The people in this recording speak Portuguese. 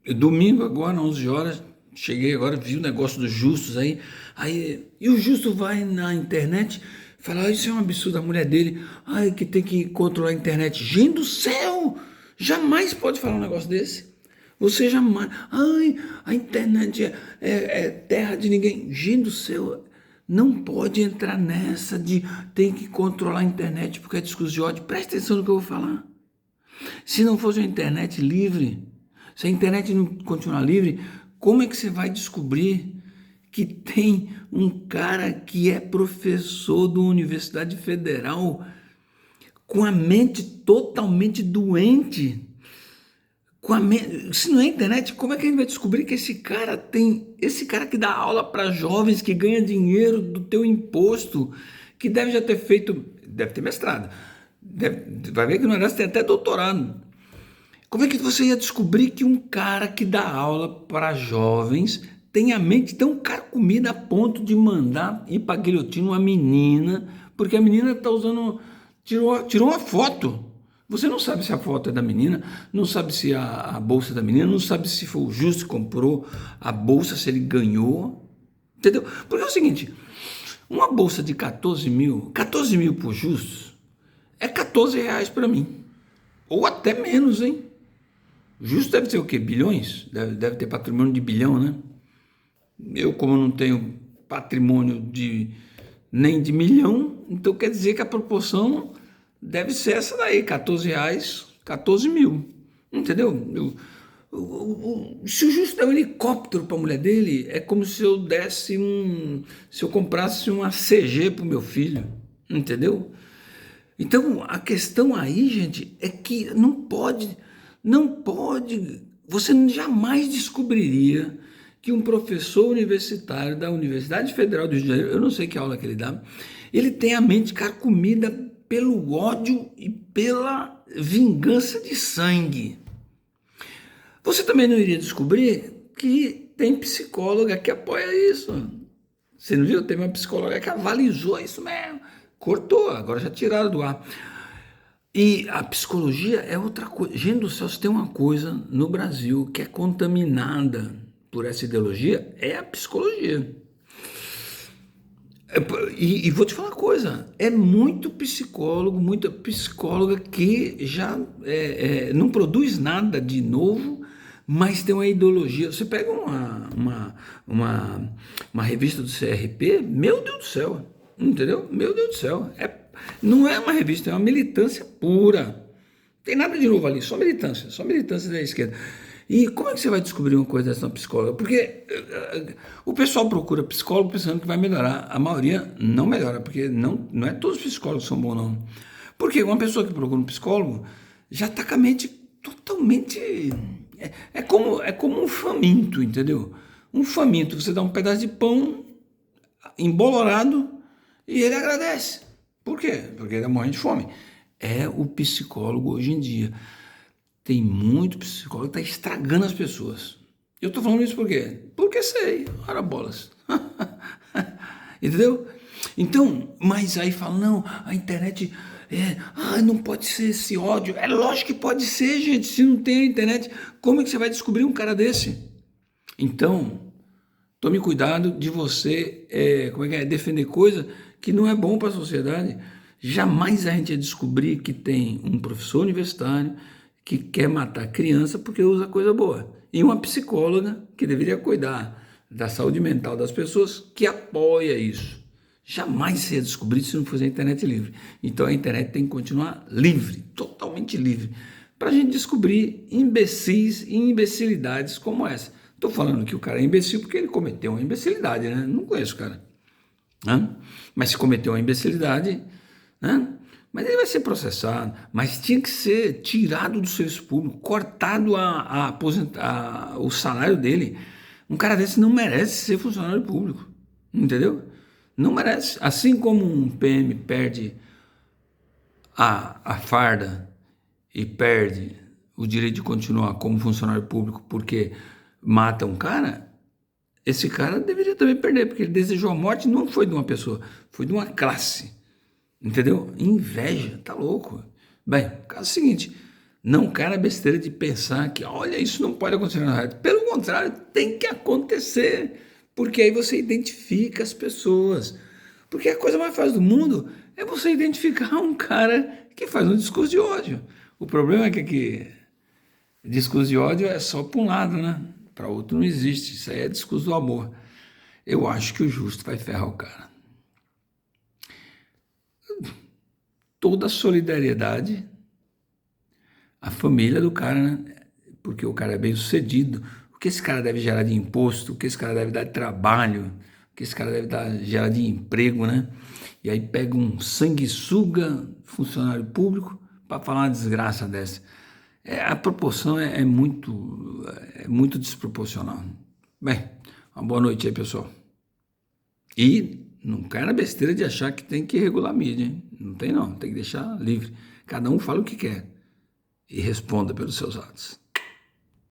Domingo agora, 11 horas, cheguei agora, vi o negócio dos justos aí, e o justo vai na internet, fala, isso é um absurdo, a mulher dele, ai, que tem que controlar a internet. Gente do céu, jamais pode falar um negócio desse. Você jamais, ai, a internet é terra de ninguém. Gente do céu, não pode entrar nessa de tem que controlar a internet porque é discurso de ódio. Presta atenção no que eu vou falar. Se não fosse uma internet livre, se a internet não continuar livre, como é que você vai descobrir que tem um cara que é professor de uma Universidade Federal com a mente totalmente doente? Se não é internet, como é que a gente vai descobrir que esse cara que dá aula para jovens, que ganha dinheiro do teu imposto, que deve já ter feito, deve ter mestrado, vai ver que no negócio tem até doutorado. Como é que você ia descobrir que um cara que dá aula para jovens tem a mente tão carcomida a ponto de mandar ir para guilhotina uma menina, porque a menina está usando, tirou uma foto. Você não sabe se a foto é da menina, não sabe se a bolsa é da menina, não sabe se foi o Justo que comprou a bolsa, se ele ganhou, entendeu? Porque é o seguinte, uma bolsa de 14 mil por Justo, é 14 reais para mim, ou até menos, hein? Justo deve ser o quê? Bilhões? Deve ter patrimônio de bilhão, né? Eu, como não tenho patrimônio nem de milhão, então quer dizer que a proporção deve ser essa daí, 14 reais, 14 mil. Entendeu? Se o Justo der um helicóptero para a mulher dele, é como se eu se eu comprasse uma CG para o meu filho. Entendeu? Então, a questão aí, gente, é que não pode, você jamais descobriria que um professor universitário da Universidade Federal do Rio de Janeiro, eu não sei que aula que ele dá, ele tem a mente carcomida pelo ódio e pela vingança de sangue. Você também não iria descobrir que tem psicóloga que apoia isso. Você não viu? Tem uma psicóloga que avalizou isso mesmo. Cortou, agora já tiraram do ar. E a psicologia é outra coisa. Gente do céu, se tem uma coisa no Brasil que é contaminada por essa ideologia, é a psicologia. E vou te falar uma coisa, é muito psicólogo, muita psicóloga que já não produz nada de novo, mas tem uma ideologia. Você pega uma revista do CRP, meu Deus do céu, entendeu? Meu Deus do céu, não é uma revista, é uma militância pura. Não tem nada de novo ali, só militância da esquerda. E como é que você vai descobrir uma coisa dessa na psicóloga? Porque o pessoal procura psicólogo pensando que vai melhorar. A maioria não melhora, porque não é todos os psicólogos que são bons, não. Porque uma pessoa que procura um psicólogo já está com a mente totalmente... É como um faminto, entendeu? Um faminto, você dá um pedaço de pão embolorado e ele agradece. Por quê? Porque ele está morrendo de fome. É o psicólogo hoje em dia. Tem muito psicólogo que está estragando as pessoas. Eu estou falando isso por quê? Porque sei, ora bolas. Entendeu? Então, mas aí fala, não, a internet não pode ser esse ódio. É lógico que pode ser, gente. Se não tem a internet, como é que você vai descobrir um cara desse? Então, tome cuidado de você defender coisa que não é bom para a sociedade. Jamais a gente ia descobrir que tem um professor universitário que quer matar criança porque usa coisa boa. E uma psicóloga que deveria cuidar da saúde mental das pessoas que apoia isso. Jamais seria descobrido se não fosse a internet livre. Então a internet tem que continuar livre, totalmente livre, para a gente descobrir imbecis e imbecilidades como essa. Estou falando que o cara é imbecil porque ele cometeu uma imbecilidade, né? Não conheço o cara. Mas se cometeu uma imbecilidade, mas ele vai ser processado, mas tinha que ser tirado do serviço público, cortado o salário dele. Um cara desse não merece ser funcionário público, entendeu? Não merece. Assim como um PM perde a farda e perde o direito de continuar como funcionário público porque mata um cara, esse cara deveria também perder, porque ele desejou a morte, não foi de uma pessoa, foi de uma classe. Entendeu? Inveja, tá louco. Bem, caso seguinte, Não cai na besteira de pensar que, olha, isso não pode acontecer na rádio. Pelo contrário, tem que acontecer, porque aí você identifica as pessoas. Porque a coisa mais fácil do mundo é você identificar um cara que faz um discurso de ódio. O problema é que aqui, discurso de ódio é só para um lado, né? Para outro não existe. Isso aí é discurso do amor. Eu acho que o Justo vai ferrar o cara. Toda a solidariedade à família do cara, né? Porque o cara é bem sucedido. O que esse cara deve gerar de imposto, o que esse cara deve dar de trabalho, o que esse cara deve gerar de emprego, né? E aí pega um sanguessuga funcionário público para falar uma desgraça dessa. A proporção é muito desproporcional. Bem, uma boa noite aí, pessoal. E não cai na besteira de achar que tem que regular a mídia, hein? Não tem não, tem que deixar livre. Cada um fala o que quer e responda pelos seus atos.